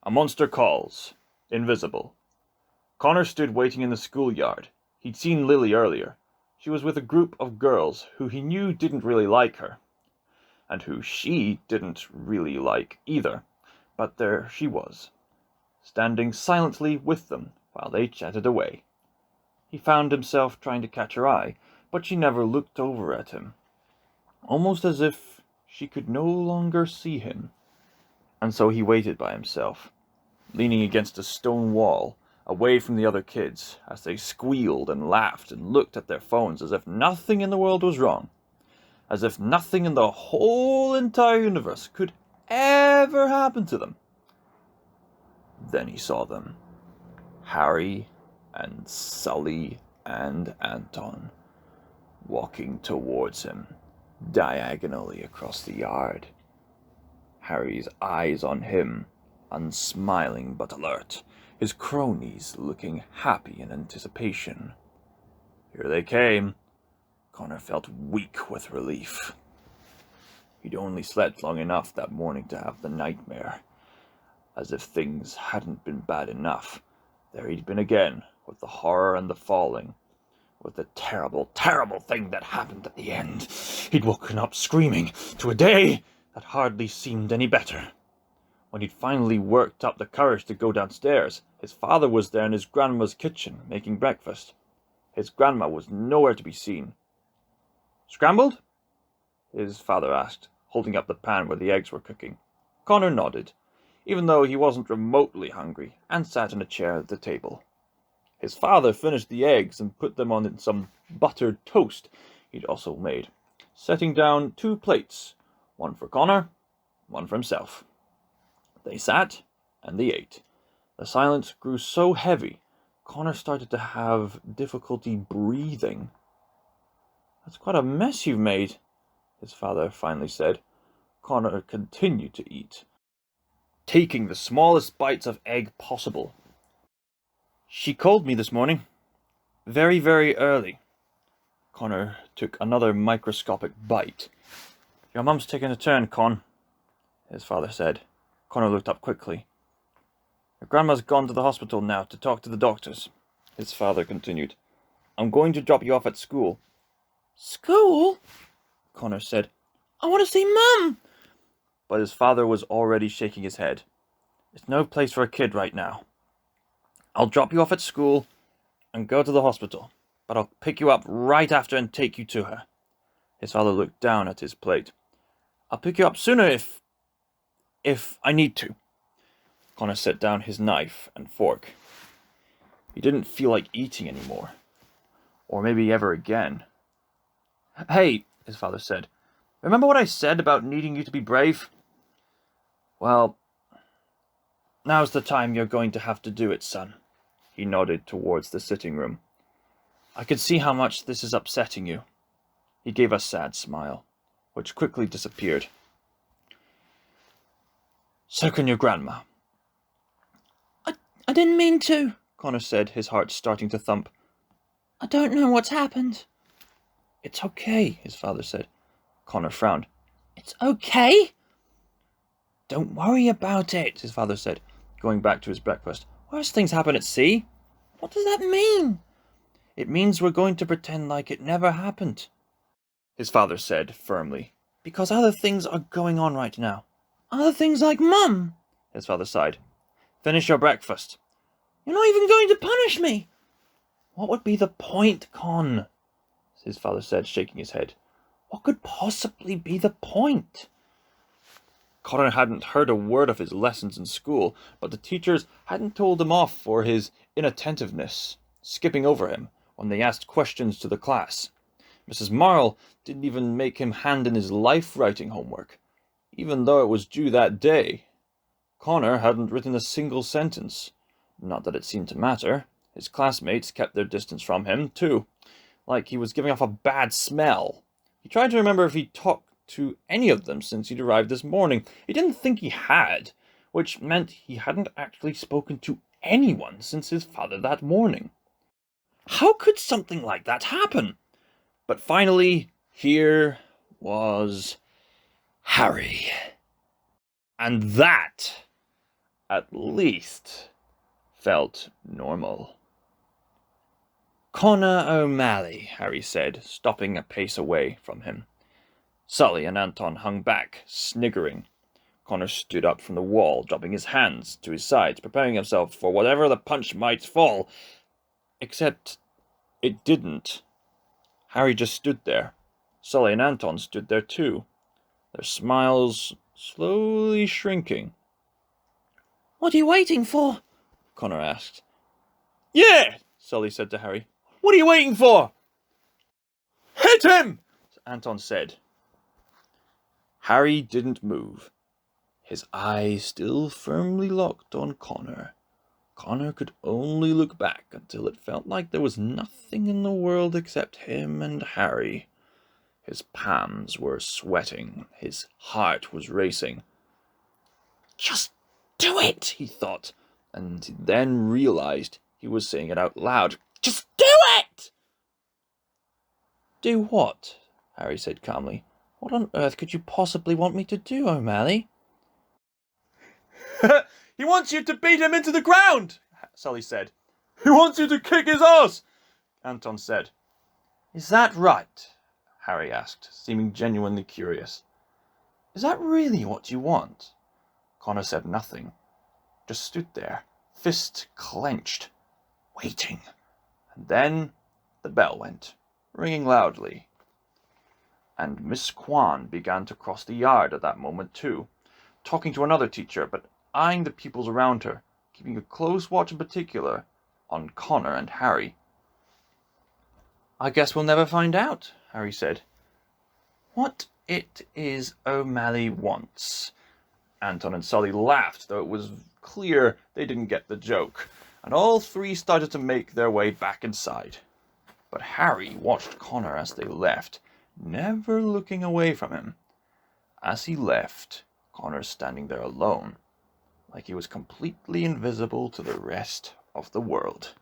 A monster calls. Invisible. Connor stood waiting in the schoolyard. He'd seen Lily earlier. She was with a group of girls who he knew didn't really like her, and who she didn't really like either. But there she was, standing silently with them while they chatted away. He found himself trying to catch her eye, but she never looked over at him, almost as if she could no longer see him. And so he waited by himself, leaning against a stone wall, away from the other kids, as they squealed and laughed and looked at their phones as if nothing in the world was wrong, as if nothing in the whole entire universe could ever happen to them. Then he saw them. Harry and Sully and Anton, walking towards him, diagonally across the yard. Harry's eyes on him, unsmiling but alert, his cronies looking happy in anticipation. Here they came. Connor felt weak with relief. He'd only slept long enough that morning to have the nightmare. As if things hadn't been bad enough, there he'd been again, with the horror and the falling, with the terrible, terrible thing that happened at the end. He'd woken up screaming to a day that hardly seemed any better. When he'd finally worked up the courage to go downstairs, his father was there in his grandma's kitchen, making breakfast. His grandma was nowhere to be seen. "Scrambled?" his father asked, holding up the pan where the eggs were cooking. Connor nodded, even though he wasn't remotely hungry, and sat in a chair at the table. His father finished the eggs and put them on some buttered toast he'd also made, setting down 2 plates, one for Connor, one for himself. They sat, and they ate. The silence grew so heavy, Connor started to have difficulty breathing. "That's quite a mess you've made," his father finally said. Connor continued to eat, taking the smallest bites of egg possible. "She called me this morning. Very, very early." Connor took another microscopic bite. "Your mum's taking a turn, Con," his father said. Connor looked up quickly. "Your grandma's gone to the hospital now to talk to the doctors," his father continued. "I'm going to drop you off at school." "School?" Connor said. "I want to see Mum!" But his father was already shaking his head. "It's no place for a kid right now. I'll drop you off at school and go to the hospital, but I'll pick you up right after and take you to her." His father looked down at his plate. "I'll pick you up sooner if I need to." Connor set down his knife and fork. He didn't feel like eating anymore. Or maybe ever again. "Hey," his father said. "Remember what I said about needing you to be brave? Well, now's the time you're going to have to do it, son." He nodded towards the sitting room. "I can see how much this is upsetting you." He gave a sad smile, which quickly disappeared. "Second your grandma." I didn't mean to," Connor said, his heart starting to thump. "I don't know what's happened." "It's okay," his father said. Connor frowned. "It's okay?" "Don't worry about it," his father said, going back to his breakfast. "Worse things happen at sea." "What does that mean?" "It means we're going to pretend like it never happened," his father said firmly, "because other things are going on right now." "Other things like Mum?" his father sighed. "Finish your breakfast." "You're not even going to punish me." "What would be the point, Con?" his father said, shaking his head. "What could possibly be the point?" Connor hadn't heard a word of his lessons in school, but the teachers hadn't told him off for his inattentiveness, skipping over him when they asked questions to the class. Mrs. Marle didn't even make him hand in his life writing homework, even though it was due that day. Connor hadn't written a single sentence. Not that it seemed to matter. His classmates kept their distance from him, too, like he was giving off a bad smell. He tried to remember if he'd talked to any of them since he'd arrived this morning. He didn't think he had, which meant he hadn't actually spoken to anyone since his father that morning. How could something like that happen? But finally, here was Harry. And that, at least, felt normal. "Connor O'Malley," Harry said, stopping a pace away from him. Sully and Anton hung back, sniggering. Connor stood up from the wall, dropping his hands to his sides, preparing himself for whatever the punch might fall. Except it didn't. Harry just stood there. Sully and Anton stood there too, their smiles slowly shrinking. "What are you waiting for?" Connor asked. "Yeah," Sully said to Harry. "What are you waiting for?" "Hit him!" Anton said. Harry didn't move, his eyes still firmly locked on Connor. Connor could only look back until it felt like there was nothing in the world except him and Harry. His palms were sweating, his heart was racing. "Just do it," he thought, and then realized he was saying it out loud. "Just do it!" "Do what?" Harry said calmly. "What on earth could you possibly want me to do, O'Malley?" "He wants you to beat him into the ground," Sully said. "He wants you to kick his ass," Anton said. "Is that right?" Harry asked, seeming genuinely curious. "Is that really what you want?" Connor said nothing, just stood there, fist clenched, waiting. And then the bell went, ringing loudly. And Miss Kwan began to cross the yard at that moment too, talking to another teacher, but eyeing the pupils around her, keeping a close watch in particular on Connor and Harry. "I guess we'll never find out," Harry said. "What it is O'Malley wants." Anton and Sully laughed, though it was clear they didn't get the joke, and all three started to make their way back inside. But Harry watched Connor as they left, never looking away from him. As he left, Connor standing there alone, like he was completely invisible to the rest of the world.